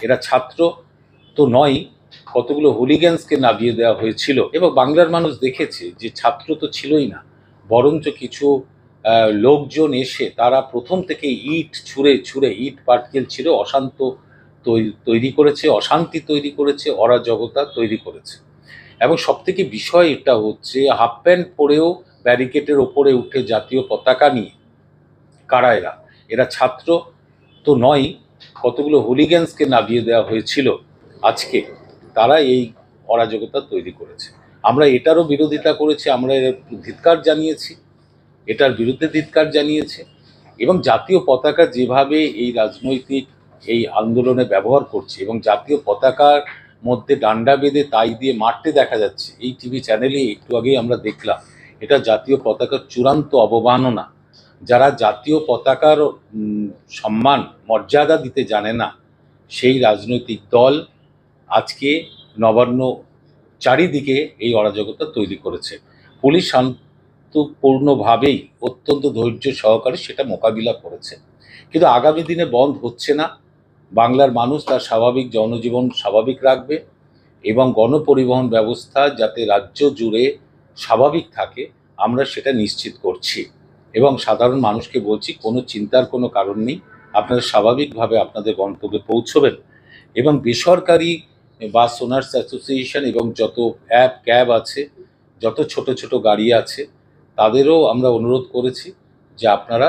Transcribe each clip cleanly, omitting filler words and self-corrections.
এরা ছাত্র তো নয়, কতগুলো হুলিগ্যান্সকে নামিয়ে দেওয়া হয়েছিল এবং বাংলার মানুষ দেখেছে যে ছাত্র তো ছিলই না, বরঞ্চ কিছু লোকজন এসে তারা প্রথম থেকে ইট ছুঁড়ে ছুঁড়ে ইট পাটকেল ছিল, অশান্ত তৈরি করেছে, অশান্তি তৈরি করেছে, অরাজকতা তৈরি করেছে। এবং সবথেকে বিষয় এটা হচ্ছে, হাফ প্যান্ট পরেও ব্যারিকেডের ওপরে উঠে জাতীয় পতাকা নিয়ে কারা এরা? এরা ছাত্র তো নয়, কতগুলো হুলিগ্যান্সকে নামিয়ে দেওয়া হয়েছিল আজকে, তারা এই অরাজকতা তৈরি করেছে। আমরা এটারও বিরোধিতা করেছি, আমরা এর ধিক্কার জানিয়েছি, এটার বিরুদ্ধে ধিক্কার জানিয়েছে। এবং জাতীয় পতাকা যেভাবে এই রাজনৈতিক এই আন্দোলনে ব্যবহার করছে এবং জাতীয় পতাকার মধ্যে ডান্ডা বেঁধে তাই দিয়ে মারতে দেখা যাচ্ছে, এই টিভি চ্যানেলে একটু আগেই আমরা দেখলাম, এটা জাতীয় পতাকার চূড়ান্ত অবমাননা। যারা জাতীয় পতাকার সম্মান মর্যাদা দিতে জানে না, সেই রাজনৈতিক দল আজকে নবান্ন চারিদিকে এই অরাজকতা তৈরি করেছে। পুলিশ শান্তপূর্ণভাবেই অত্যন্ত ধৈর্য সহকারে সেটা মোকাবিলা করেছে, কিন্তু আগামী দিনে বন্ধ হচ্ছে না। বাংলার মানুষ তার স্বাভাবিক জনজীবন স্বাভাবিক রাখবে এবং গণপরিবহন ব্যবস্থা যাতে রাজ্য জুড়ে স্বাভাবিক থাকে, আমরা সেটা নিশ্চিত করছি। এবং সাধারণ মানুষকে বলছি, কোনো চিন্তার কোনো কারণ নেই, আপনারা স্বাভাবিকভাবে আপনাদের গন্তব্যে পৌঁছবেন। এবং বেসরকারি বাস ওনার্স অ্যাসোসিয়েশন এবং যত ক্যাব আছে, যত ছোট ছোট গাড়ি আছে, তাদেরও আমরা অনুরোধ করেছি যে আপনারা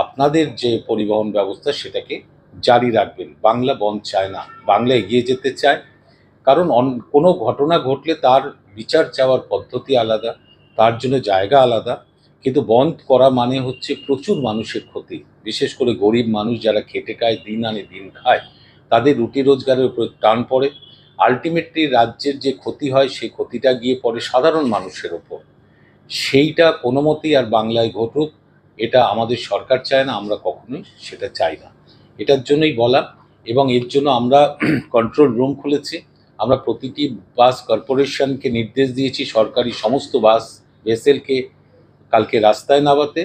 আপনাদের যে পরিবহন ব্যবস্থা সেটাকে জারি রাখবেন। বাংলা বন্ধ চায় না, বাংলা এগিয়ে যেতে চায়। কারণ কোনো ঘটনা ঘটলে তার বিচার চাওয়ার পদ্ধতি আলাদা, তার জন্য জায়গা আলাদা, কিন্তু বন্ধ করা মানে হচ্ছে প্রচুর মানুষের ক্ষতি, বিশেষ করে গরিব মানুষ যারা খেটে খায়, দিন আনে দিন খায়, তাদের রুটি রোজগারের উপর টান পড়ে। আলটিমেটলি রাজ্যের যে ক্ষতি হয় সেই ক্ষতিটা গিয়ে পড়ে সাধারণ মানুষের ওপর। সেইটা কোনো মতেই আর বাংলায় ঘটুক, এটা আমাদের সরকার চায় না, আমরা কখনোই সেটা চাই না। এটার জন্যই বলা। এবং এর জন্য আমরা কন্ট্রোল রুম খুলেছি। আমরা প্রতিটি বাস কর্পোরেশনকে নির্দেশ দিয়েছি সরকারি সমস্ত বাস ভেসেলকে কালকে রাস্তায় নামাতে।